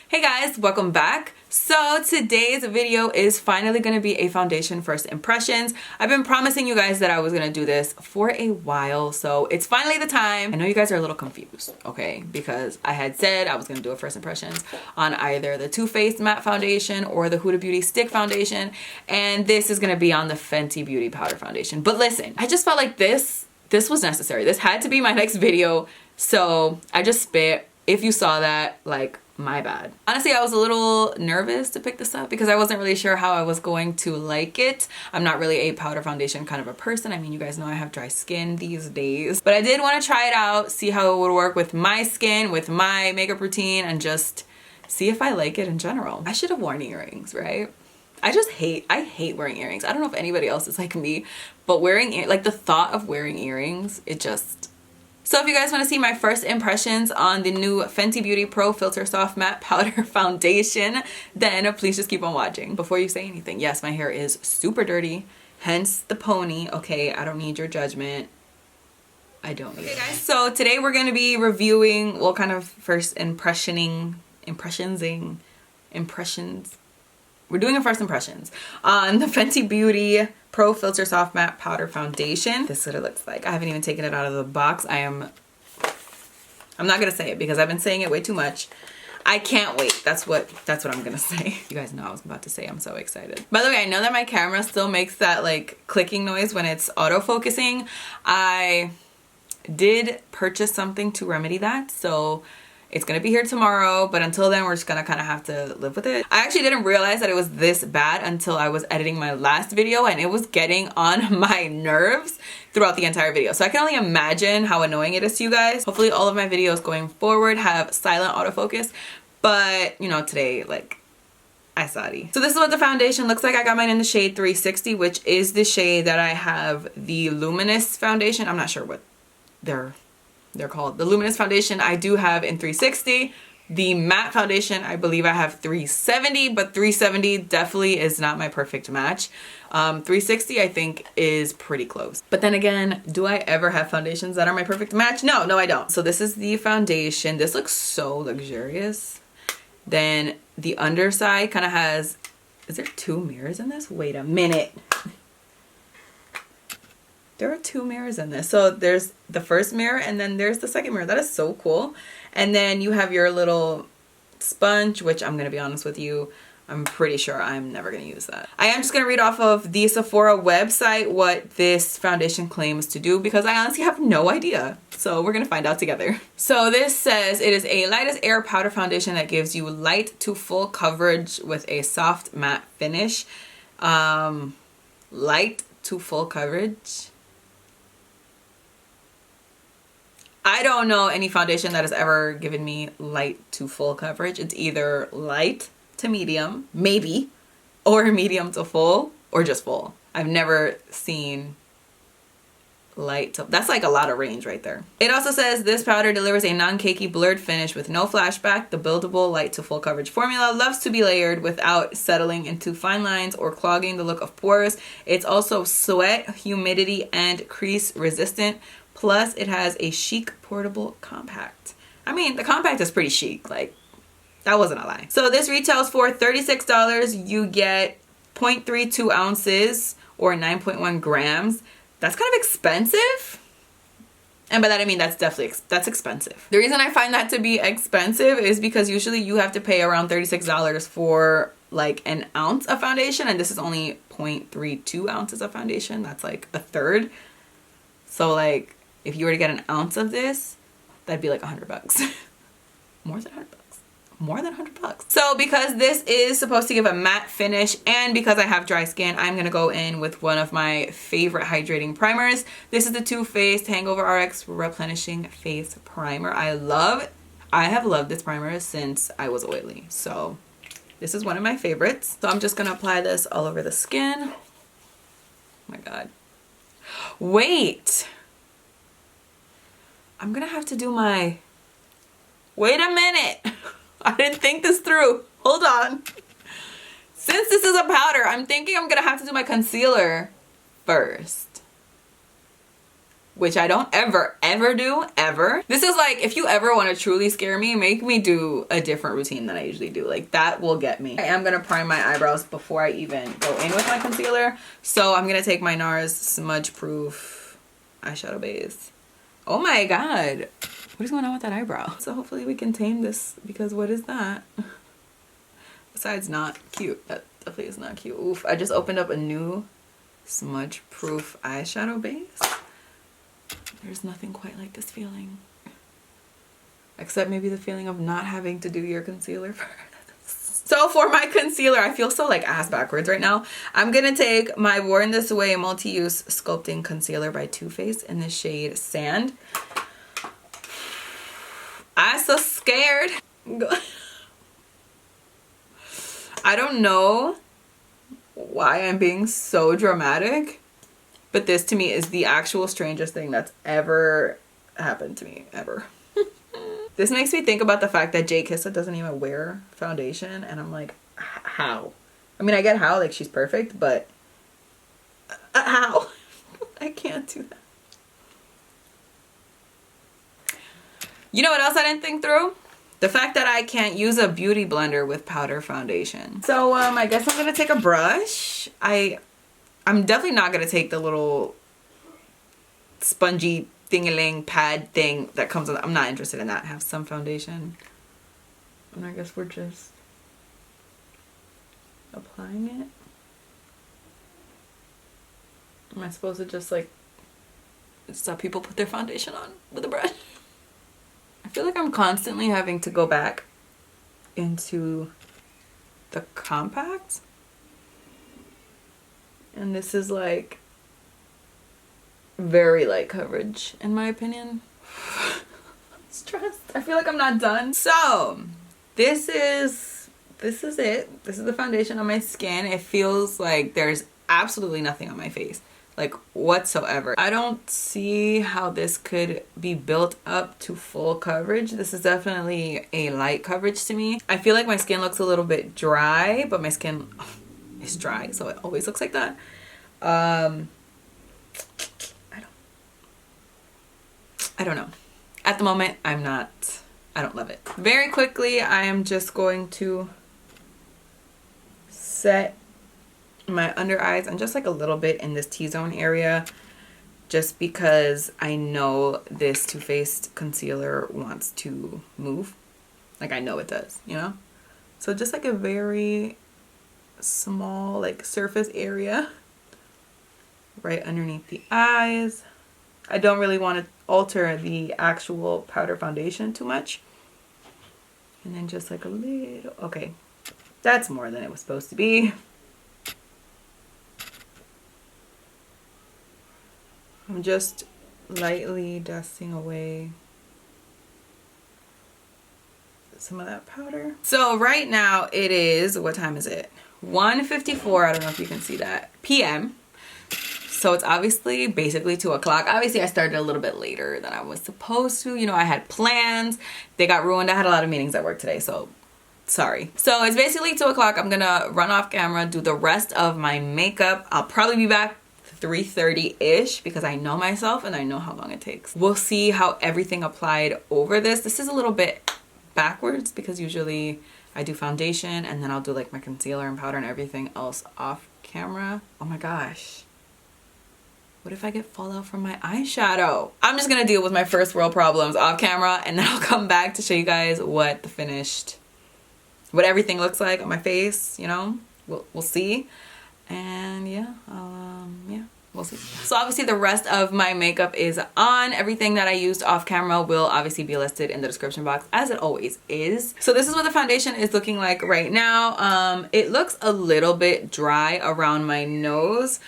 Hey guys, welcome back. So today's video is finally going to be a foundation first impressions. I've been promising you guys that I was going to do this for a while, so it's finally the time. I know you guys are a little confused, okay, because I had said I was going to do a first impressions on either the Too Faced matte foundation or the Huda Beauty stick foundation, and this is going to be on the Fenty Beauty powder foundation. But listen, I just felt like this was necessary. This had to be my next video, so I just spit. If you saw that, like, my bad. Honestly, I was a little nervous to pick this up because I wasn't really sure how I was going to like it. I'm not really a powder foundation kind of a person. I mean, you guys know I have dry skin these days. But I did want to try it out, see how it would work with my skin, with my makeup routine, and just see if I like it in general. I should have worn earrings, right? I hate wearing earrings. I don't know if anybody else is like me, but like the thought of wearing earrings, it just... So if you guys want to see my first impressions on the new Fenty Beauty Pro Filt'r Soft Matte Powder Foundation, then please just keep on watching. Before you say anything, yes, my hair is super dirty, hence the pony, okay? I don't need your judgment. I don't need it. Okay guys, so today we're going to be reviewing, well, kind of first impressions. We're doing a first impressions on the Fenty Beauty Pro Filt'r Soft Matte Powder Foundation. This is what it looks like. I haven't even taken it out of the box. I'm not gonna say it because I've been saying it way too much. I can't wait. That's what I'm gonna say. You guys know I was about to say I'm so excited. By the way, I know that my camera still makes that like clicking noise when it's autofocusing. I did purchase something to remedy that, so it's gonna be here tomorrow, but until then we're just gonna kind of have to live with it. I actually didn't realize that it was this bad until I was editing my last video, and it was getting on my nerves throughout the entire video. So I can only imagine how annoying it is to you guys. Hopefully all of my videos going forward have silent autofocus, but you know, today, like, sorry. So this is what the foundation looks like. I got mine in the shade 360, which is the shade that I have the Luminous foundation. I'm not sure what they're called. The Luminous foundation I do have in 360. The matte foundation I believe I have 370, but 370 definitely is not my perfect match. 360 I think is pretty close. But then again, do I ever have foundations that are my perfect match? No, I don't. So this is the foundation. This looks so luxurious. Then the underside kind of has, is there two mirrors in this? Wait a minute. There are two mirrors in this. So there's the first mirror and then there's the second mirror. That is so cool. And then you have your little sponge, which I'm going to be honest with you, I'm pretty sure I'm never going to use that. I am just going to read off of the Sephora website what this foundation claims to do because I honestly have no idea. So we're going to find out together. So this says it is a light as air powder foundation that gives you light to full coverage with a soft matte finish. Light to full coverage. I don't know any foundation that has ever given me light to full coverage. It's either light to medium, maybe, or medium to full, or just full. I've never seen light to... That's like a lot of range right there. It also says this powder delivers a non-cakey blurred finish with no flashback. The buildable light to full coverage formula loves to be layered without settling into fine lines or clogging the look of pores. It's also sweat, humidity, and crease resistant. Plus, it has a chic portable compact. I mean, the compact is pretty chic. Like, that wasn't a lie. So this retails for $36. You get 0.32 ounces or 9.1 grams. That's kind of expensive. And by that I mean that's expensive. The reason I find that to be expensive is because usually you have to pay around $36 for like an ounce of foundation, and this is only 0.32 ounces of foundation. That's like a third. So like, if you were to get an ounce of this, that'd be like $100. More than $100. More than $100. So because this is supposed to give a matte finish and because I have dry skin, I'm going to go in with one of my favorite hydrating primers. This is the Too Faced Hangover RX Replenishing Face Primer. I have loved this primer since I was oily. So this is one of my favorites. So I'm just going to apply this all over the skin. Oh my God. Wait. I'm gonna have to do my... Wait a minute. I didn't think this through. Hold on. Since this is a powder, I'm thinking I'm gonna have to do my concealer first. which I don't ever do, ever. This is like, if you ever want to truly scare me, make me do a different routine than I usually do. Like, that will get me. I am going to prime my eyebrows before I even go in with my concealer. So I'm going to take my Nars Smudge Proof eyeshadow base. Oh my god. What is going on with that eyebrow? So hopefully we can tame this, because what is that? Besides not cute. That definitely is not cute. Oof, I just opened up a new Smudge Proof eyeshadow base. There's nothing quite like this feeling. Except maybe the feeling of not having to do your concealer first. So for my concealer, I feel so like ass backwards right now. I'm gonna take my Worn This Way Multi-Use Sculpting Concealer by Too Faced in the shade Sand. I'm so scared. I don't know why I'm being so dramatic, but this to me is the actual strangest thing that's ever happened to me, ever. This makes me think about the fact that Jay Kissa doesn't even wear foundation, and I'm like, how? I mean, I get how, like, she's perfect, but how? I can't do that. You know what else I didn't think through? The fact that I can't use a beauty blender with powder foundation. So I guess I'm gonna take a brush. I'm definitely not gonna take the little spongy thing-a-ling pad thing that comes with. I'm not interested in that. Have some foundation. And I guess we're just applying it. Am I supposed to just like, it's how people put their foundation on with a brush? I feel like I'm constantly having to go back into the compact. And this is like very light coverage in my opinion. I'm stressed. I feel like I'm not done. So this is it. This is the foundation on my skin. It feels like there's absolutely nothing on my face, like whatsoever. I don't see how this could be built up to full coverage. This is definitely a light coverage to me. I feel like my skin looks a little bit dry, but my skin is dry, so it always looks like that. I don't know. At the moment, I don't love it. Very quickly, I am just going to set my under eyes and just like a little bit in this T-zone area, just because I know this Too Faced concealer wants to move. Like, I know it does, you know? So just like a very small like surface area right underneath the eyes. I don't really want to alter the actual powder foundation too much. And then just like a little, okay, that's more than it was supposed to be. I'm just lightly dusting away some of that powder. So right now it is, what time is it? 1:54, I don't know if you can see that, PM. So it's obviously basically 2 o'clock. Obviously I started a little bit later than I was supposed to. You know, I had plans. They got ruined. I had a lot of meetings at work today, so sorry. So it's basically 2 o'clock. I'm gonna run off camera, do the rest of my makeup. I'll probably be back 3:30-ish because I know myself and I know how long it takes. We'll see how everything applied over this. This is a little bit backwards because usually I do foundation and then I'll do like my concealer and powder and everything else off camera. Oh my gosh. What if I get fallout from my eyeshadow? I'm just gonna deal with my first world problems off camera and then I'll come back to show you guys what the finished, what everything looks like on my face, you know? We'll see. And yeah, yeah, we'll see. So obviously the rest of my makeup is on. Everything that I used off camera will obviously be listed in the description box, as it always is. So this is what the foundation is looking like right now. It looks a little bit dry around my nose.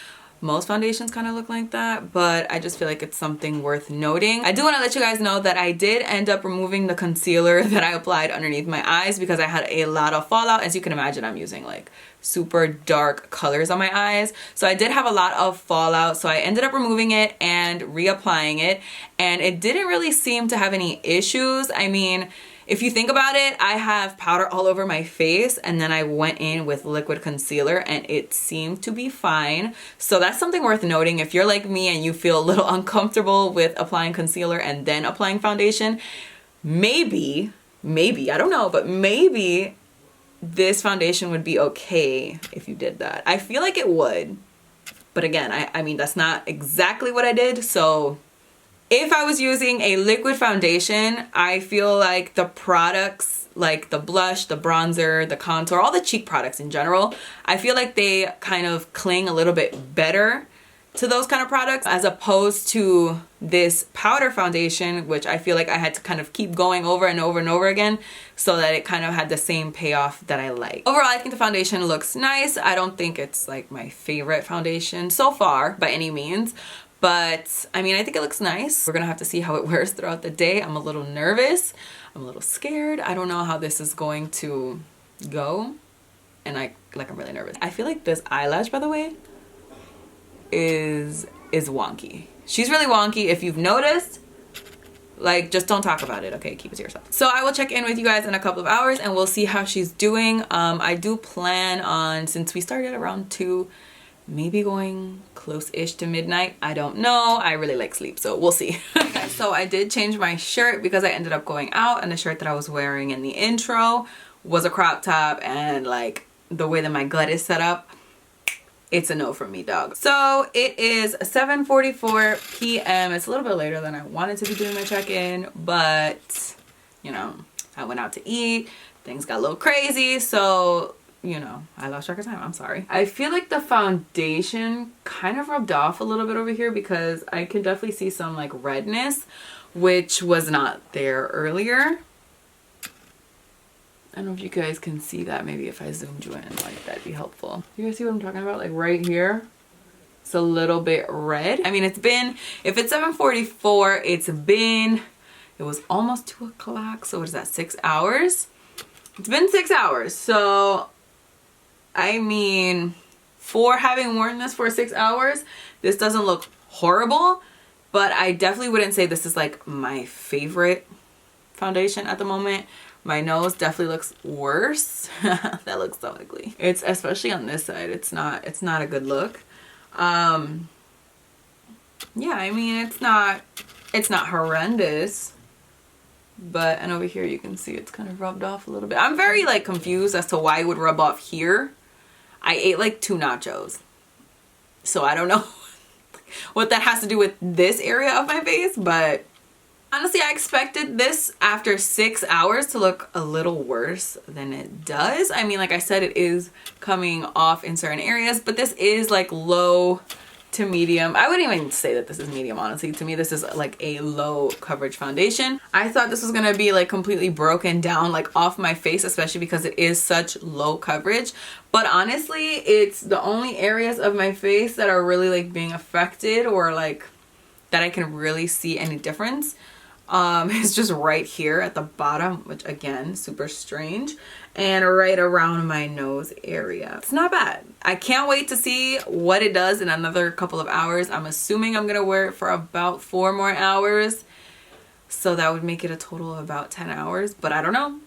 Most foundations kind of look like that, but I just feel like it's something worth noting. I do want to let you guys know that I did end up removing the concealer that I applied underneath my eyes because I had a lot of fallout. As you can imagine, I'm using like super dark colors on my eyes. So I did have a lot of fallout. So I ended up removing it and reapplying it. And it didn't really seem to have any issues. I mean, If you think about it, I have powder all over my face and then I went in with liquid concealer and it seemed to be fine. So that's something worth noting. If you're like me and you feel a little uncomfortable with applying concealer and then applying foundation, maybe, I don't know, but maybe this foundation would be okay if you did that. I feel like it would. But again, I mean, that's not exactly what I did. So if I was using a liquid foundation, I feel like the products, like the blush, the bronzer, the contour, all the cheek products in general, I feel like they kind of cling a little bit better to those kind of products as opposed to this powder foundation, which I feel like I had to kind of keep going over and over and over again so that it kind of had the same payoff that I like. Overall, I think the foundation looks nice. I don't think it's like my favorite foundation so far by any means, but I mean, I think it looks nice. We're gonna have to see how it wears throughout the day. I'm a little nervous. I'm a little scared. I don't know how this is going to go. And I'm really nervous. I feel like this eyelash, by the way, is wonky. She's really wonky. If you've noticed, like, just don't talk about it, okay? Keep it to yourself. So I will check in with you guys in a couple of hours and we'll see how she's doing. I do plan on, since we started around 2, maybe going close-ish to midnight. I don't know. I really like sleep, so we'll see. So I did change my shirt because I ended up going out, and the shirt that I was wearing in the intro was a crop top, and like the way that my gut is set up, it's a no from me, dog. So it is 7:44 p.m. It's a little bit later than I wanted to be doing my check-in, but you know, I went out to eat. Things got a little crazy, so you know, I lost track of time. I'm sorry. I feel like the foundation kind of rubbed off a little bit over here because I can definitely see some like redness, which was not there earlier. I don't know if you guys can see that. Maybe if I zoomed you in, like, that'd be helpful. You guys see what I'm talking about? Like right here, it's a little bit red. I mean, it's been, if it's 7:44, it was almost 2 o'clock. So what is that, 6 hours? It's been 6 hours. So I mean, for having worn this for 6 hours, this doesn't look horrible, but I definitely wouldn't say this is like my favorite foundation at the moment. My nose definitely looks worse. That looks so ugly. It's especially on this side. It's not a good look. Yeah, I mean, it's not horrendous. But, and over here you can see it's kind of rubbed off a little bit. I'm very like confused as to why it would rub off here. I ate like 2 nachos. So I don't know what that has to do with this area of my face, but honestly, I expected this after 6 hours to look a little worse than it does. I mean, like I said, it is coming off in certain areas, but this is like low to medium. I wouldn't even say that this is medium, honestly. To me, this is like a low coverage foundation. I thought this was gonna be like completely broken down like off my face, especially because it is such low coverage. But honestly, it's the only areas of my face that are really like being affected or like that I can really see any difference. It's just right here at the bottom, which again, super strange, and right around my nose area. It's not bad. I can't wait to see what it does in another couple of hours. I'm assuming I'm gonna wear it for about 4 more hours, so that would make it a total of about 10 hours, but I don't know.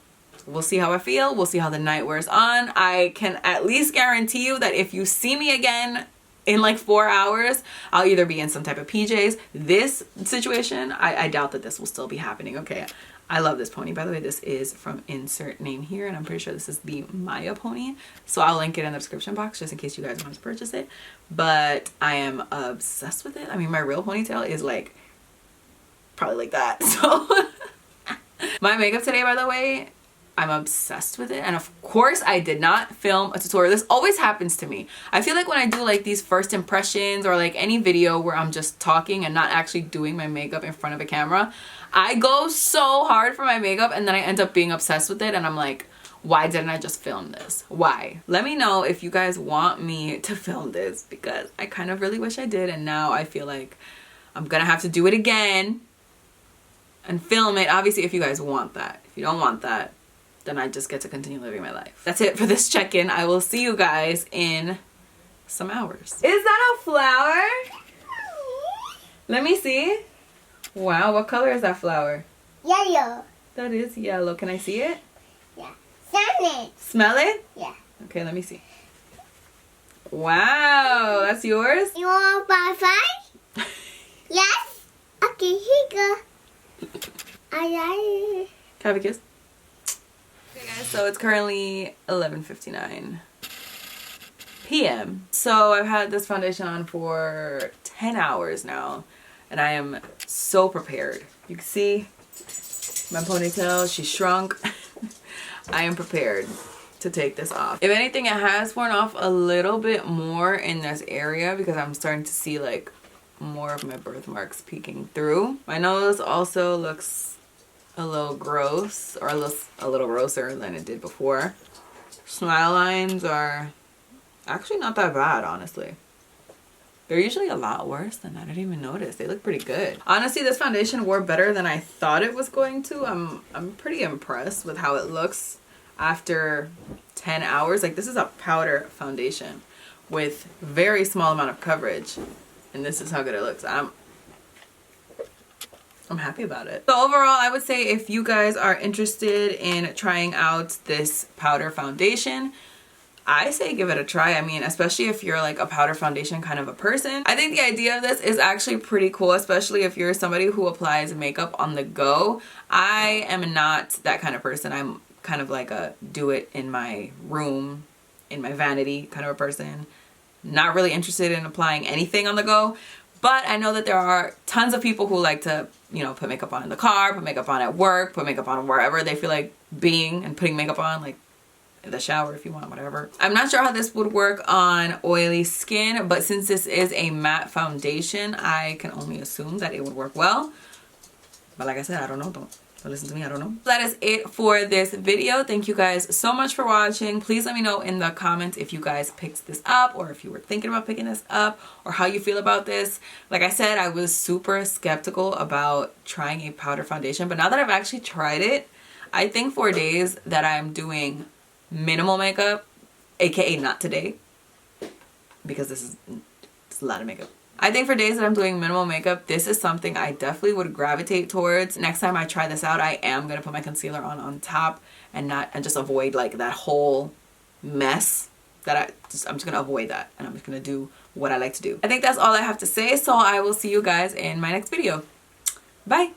We'll see how I feel. We'll see how the night wears on. I can at least guarantee you that if you see me again in like 4 hours, I'll either be in some type of PJs. This situation, I doubt that this will still be happening. Okay, I love this pony. By the way, this is from insert name here, and I'm pretty sure this is the Maya pony. So I'll link it in the description box just in case you guys want to purchase it. But I am obsessed with it. I mean, my real ponytail is like probably like that. So my makeup today, by the way, I'm obsessed with it. And of course I did not film a tutorial. This always happens to me. I feel like when I do like these first impressions or like any video where I'm just talking and not actually doing my makeup in front of a camera, I go so hard for my makeup and then I end up being obsessed with it and I'm like, why didn't I just film this? Why? Let me know if you guys want me to film this because I kind of really wish I did, and now I feel like I'm gonna have to do it again and film it. Obviously, if you guys want that. If you don't want that, then I just get to continue living my life. That's it for this check-in. I will see you guys in some hours. Is that a flower? Let me see. Wow, what color is that flower? Yellow. That is yellow. Can I see it? Yeah. Smell it. Smell it? Yeah. Okay, let me see. Wow, that's yours? You want buy 5? Yes. Okay, here you go. Can I have a kiss? Okay guys, so it's currently 11:59 p.m. So I've had this foundation on for 10 hours now, and I am so prepared. You can see my ponytail, she shrunk. I am prepared to take this off. If anything, it has worn off a little bit more in this area because I'm starting to see like more of my birthmarks peeking through. My nose also looks a little gross, or a little grosser than it did before. Smile lines are actually not that bad, honestly. They're usually a lot worse than that. I didn't even notice. They look pretty good. Honestly, this foundation wore better than I thought it was going to. I'm pretty impressed with how it looks after 10 hours. Like, this is a powder foundation with very small amount of coverage, and this is how good it looks. I'm happy about it. So overall, I would say if you guys are interested in trying out this powder foundation, I say give it a try. I mean, especially if you're like a powder foundation kind of a person. I think the idea of this is actually pretty cool, especially if you're somebody who applies makeup on the go. I am not that kind of person. I'm kind of like a do it in my room, in my vanity kind of a person. Not really interested in applying anything on the go. But I know that there are tons of people who like to, you know, put makeup on in the car, put makeup on at work, put makeup on wherever they feel like being and putting makeup on, like in the shower if you want, whatever. I'm not sure how this would work on oily skin, but since this is a matte foundation, I can only assume that it would work well. But like I said, I don't know. Don't listen to me, I don't know. That is it for this video. Thank you guys so much for watching. Please let me know in the comments if you guys picked this up, or if you were thinking about picking this up, or how you feel about this. Like I said, I was super skeptical about trying a powder foundation, but now that I've actually tried it, I think for days that I'm doing minimal makeup, aka not today, because it's a lot of makeup. I think for days that I'm doing minimal makeup, this is something I definitely would gravitate towards. Next time I try this out, I am going to put my concealer on top and just avoid like that whole mess that I'm just going to avoid that, and I'm just going to do what I like to do. I think that's all I have to say, so I will see you guys in my next video. Bye!